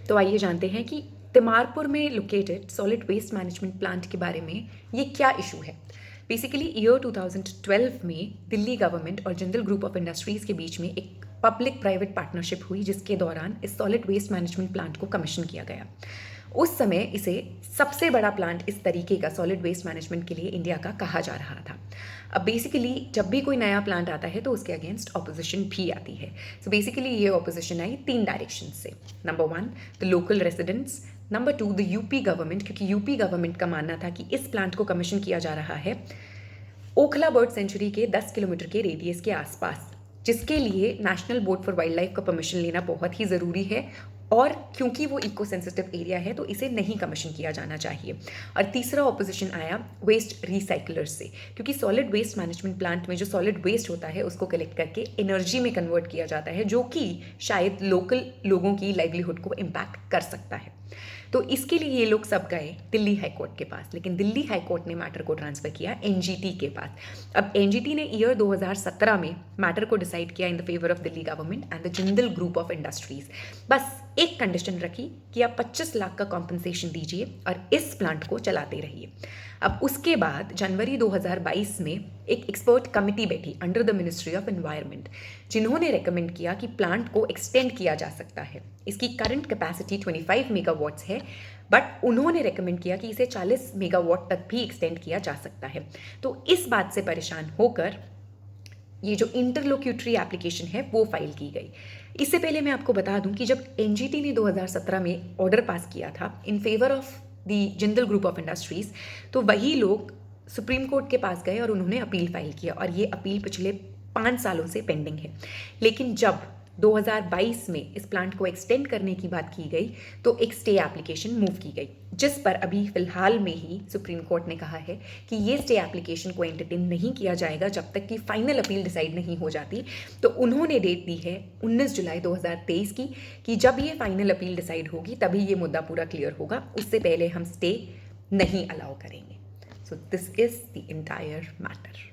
तो आइए जानते हैं कि तिमारपुर में located solid waste management plant के बारे में ये क्या इशू है। बेसिकली ईयर 2012 में दिल्ली गवर्नमेंट और जिंदल ग्रुप ऑफ इंडस्ट्रीज़ के बीच में एक पब्लिक प्राइवेट पार्टनरशिप हुई, जिसके दौरान इस सॉलिड वेस्ट मैनेजमेंट प्लांट को कमीशन किया गया। उस समय इसे सबसे बड़ा प्लांट इस तरीके का सॉलिड वेस्ट मैनेजमेंट के लिए इंडिया का कहा जा रहा था। अब बेसिकली जब भी कोई नया प्लांट आता है तो उसके अगेंस्ट ऑपोजिशन भी आती है। सो बेसिकली ये ऑपोजिशन आई 3 डायरेक्शन से। Number 1 the local residents, number 2 the UP government, क्योंकि यूपी गवर्नमेंट का मानना था कि इस प्लांट को कमीशन किया जा रहा है ओखला बर्ड सेंचुरी के 10 किलोमीटर के रेडियस के आसपास, जिसके लिए national board for wild life का परमिशन लेना बहुत ही ज़रूरी है, और क्योंकि वो इको सेंसिटिव एरिया है तो इसे नहीं कमीशन किया जाना चाहिए। और तीसरा ऑपोजिशन आया वेस्ट रिसाइकलर्स से, क्योंकि सॉलिड वेस्ट मैनेजमेंट प्लांट में जो सॉलिड वेस्ट होता है उसको कलेक्ट करके एनर्जी में कन्वर्ट किया जाता है, जो कि शायद लोकल लोगों की लाइवलीहुड को इम्पैक्ट कर सकता है। तो इसके लिए ये लोग सब गए दिल्ली हाई कोर्ट के पास, लेकिन दिल्ली हाई कोर्ट ने मैटर को ट्रांसफ़र किया एनजीटी के पास। अब एनजीटी ने ईयर 2017 में मैटर को डिसाइड किया in the favour of Delhi government and the Jindal group of industries. बस एक कंडीशन रखी कि आप 25 लाख का कॉम्पनसेशन दीजिए और इस प्लांट को चलाते रहिए। अब उसके बाद जनवरी 2022 में एक एक्सपर्ट कमिटी बैठी under the ministry of environment, जिन्होंने रेकमेंड किया कि प्लांट को एक्सटेंड किया जा सकता है। इसकी करंट कैपेसिटी 25 मेगावाट्स है, बट उन्होंने रेकमेंड किया कि इसे 40 मेगावाट तक भी एक्सटेंड किया जा सकता है। तो इस बात से परेशान होकर ये जो इंटरलोक्यूटरी एप्लीकेशन है वो फाइल की गई। इससे पहले मैं आपको बता दूं कि जब एनजीटी ने 2017 में ऑर्डर पास किया था in favour of the Jindal group of industries, तो वही लोग सुप्रीम कोर्ट के पास गए और उन्होंने अपील फाइल किया, और ये अपील पिछले 5 सालों से पेंडिंग है। लेकिन जब 2022 में इस प्लांट को एक्सटेंड करने की बात की गई तो एक स्टे एप्लीकेशन मूव की गई, जिस पर अभी फिलहाल में ही सुप्रीम कोर्ट ने कहा है कि ये स्टे एप्लीकेशन को एंटरटेन नहीं किया जाएगा जब तक कि फाइनल अपील डिसाइड नहीं हो जाती। तो उन्होंने डेट दी है 19 जुलाई 2023 की, कि जब ये फाइनल अपील डिसाइड होगी तभी ये मुद्दा पूरा क्लियर होगा, उससे पहले हम स्टे नहीं अलाउ करेंगे। So this is the entire matter.